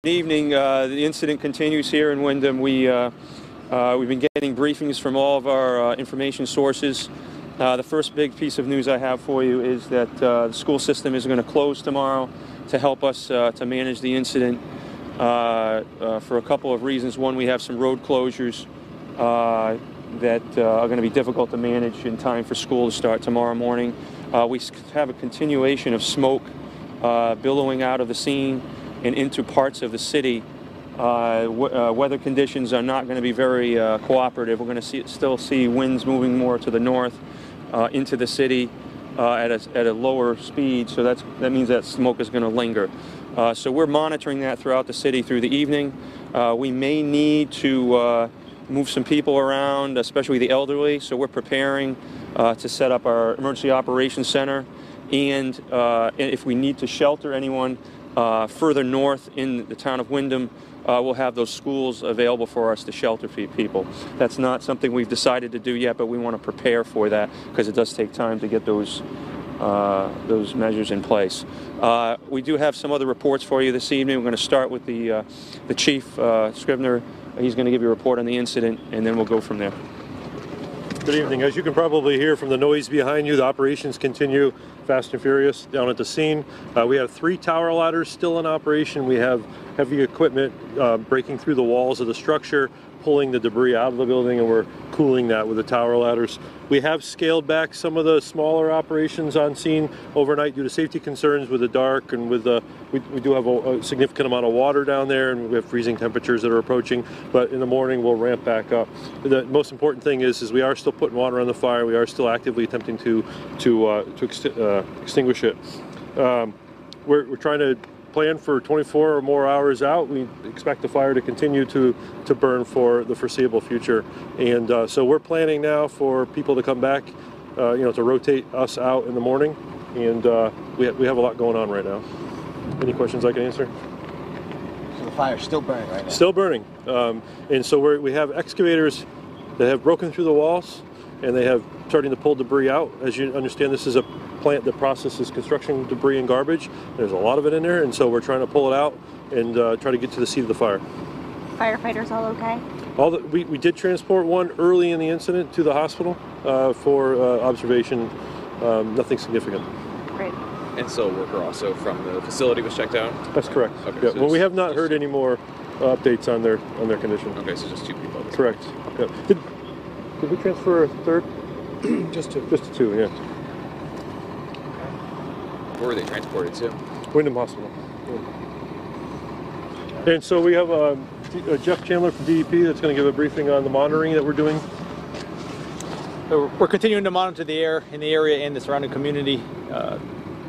Good evening. The incident continues here in Windham. We've been getting briefings from all of our information sources. The first big piece of news I have for you is that the school system is going to close tomorrow to help us to manage the incident for a couple of reasons. One, we have some road closures that are going to be difficult to manage in time for school to start tomorrow morning. We have a continuation of smoke billowing out of the scene and into parts of the city. Weather conditions are not going to be very cooperative. We're going to still see winds moving more to the north into the city at a lower speed, so that means that smoke is going to linger. So we're monitoring that throughout the city through the evening. We may need to move some people around, especially the elderly, so we're preparing to set up our emergency operations center, and if we need to shelter anyone further north in the town of Windham, we'll have those schools available for us to shelter people. That's not something we've decided to do yet, but we want to prepare for that because it does take time to get those measures in place. We do have some other reports for you this evening. We're going to start with the chief, Scrivener. He's going to give you a report on the incident, and then we'll go from there. Good evening. As you can probably hear from the noise behind you, the operations continue fast and furious down at the scene. We have 3 tower ladders still in operation. We have heavy equipment breaking through the walls of the structure, pulling the debris out of the building, and we're cooling that with the tower ladders. We have scaled back some of the smaller operations on scene overnight due to safety concerns with the dark, and with we do have a significant amount of water down there, and we have freezing temperatures that are approaching, but in the morning we'll ramp back up. The most important thing is we are still putting water on the fire. We are still actively attempting to extinguish it. We're trying to plan for 24 or more hours out. We expect the fire to continue to burn for the foreseeable future, and so we're planning now for people to come back, to rotate us out in the morning, and we have a lot going on right now. Any questions I can answer? So the fire's still burning right now? Still burning, and so we have excavators that have broken through the walls, and they have starting to pull debris out. As you understand, this is a plant that processes construction debris and garbage. There's a lot of it in there, and so we're trying to pull it out and try to get to the seat of the fire. Firefighters all okay? We did transport one early in the incident to the hospital for observation. Nothing significant. Great. And so a worker also from the facility was checked out? That's correct. Okay, yeah. so Well, we have not heard any more updates on their condition. Okay, so just 2 people. Correct. Yeah. Did we transfer a third? Just 2. Just 2, yeah. Where were they transported to? Windham Hospital. Yeah. And so we have Jeff Chandler from DEP that's going to give a briefing on the monitoring that we're doing. We're continuing to monitor the air in the area and the surrounding community.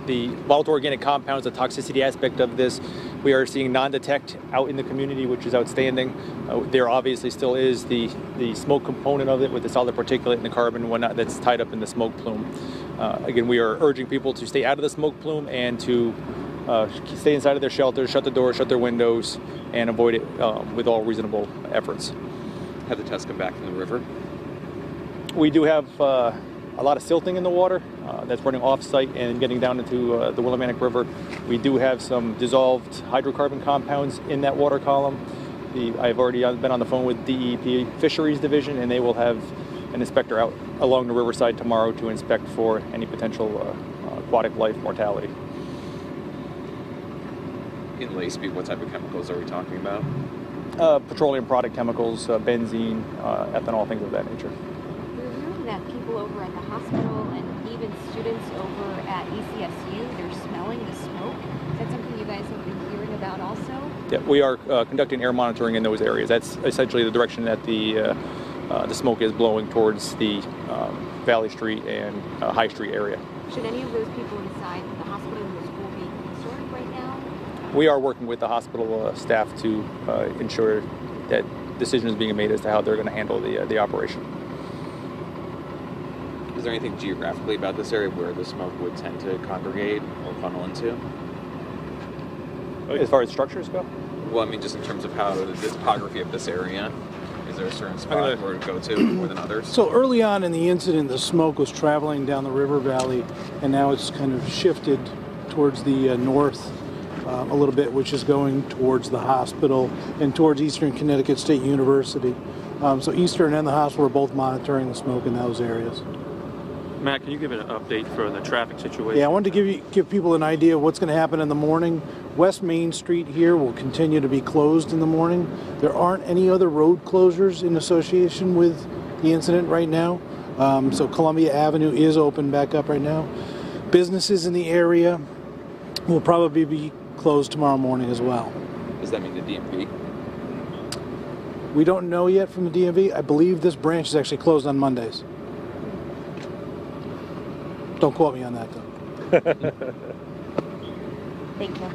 The volatile organic compounds, the toxicity aspect of this, we are seeing non-detect out in the community, which is outstanding. There obviously still is the smoke component of it with the solid particulate and the carbon and whatnot that's tied up in the smoke plume. Again, we are urging people to stay out of the smoke plume and to stay inside of their shelters, shut the doors, shut their windows, and avoid it with all reasonable efforts. Have the tests come back from the river? We do have a lot of silting in the water that's running off-site and getting down into the Willimantic River. We do have some dissolved hydrocarbon compounds in that water column. I've already been on the phone with DEP Fisheries Division, and they will have an inspector out along the riverside tomorrow to inspect for any potential aquatic life mortality. In lay speed, what type of chemicals are we talking about? Petroleum product chemicals, benzene, ethanol, things of that nature. That people over at the hospital and even students over at ECSU, they're smelling the smoke. Is that something you guys have been hearing about also? Yeah, we are conducting air monitoring in those areas. That's essentially the direction that the smoke is blowing towards the Valley Street and High Street area. Should any of those people inside the hospital and the school be concerned right now? We are working with the hospital staff to ensure that decisions being made as to how they're going to handle the operation. Is there anything geographically about this area where the smoke would tend to congregate or funnel into? As far as structures go? Well, I mean, just in terms of how the topography of this area, is there a certain spot where to go to more than others? So early on in the incident, the smoke was traveling down the river valley, and now it's kind of shifted towards the north a little bit, which is going towards the hospital and towards Eastern Connecticut State University. So Eastern and the hospital are both monitoring the smoke in those areas. Matt, can you give an update for the traffic situation? Yeah, I wanted to give people an idea of what's going to happen in the morning. West Main Street here will continue to be closed in the morning. There aren't any other road closures in association with the incident right now. So Columbia Avenue is open back up right now. Businesses in the area will probably be closed tomorrow morning as well. Does that mean the DMV? We don't know yet from the DMV. I believe this branch is actually closed on Mondays. Don't quote me on that, though. Thank you.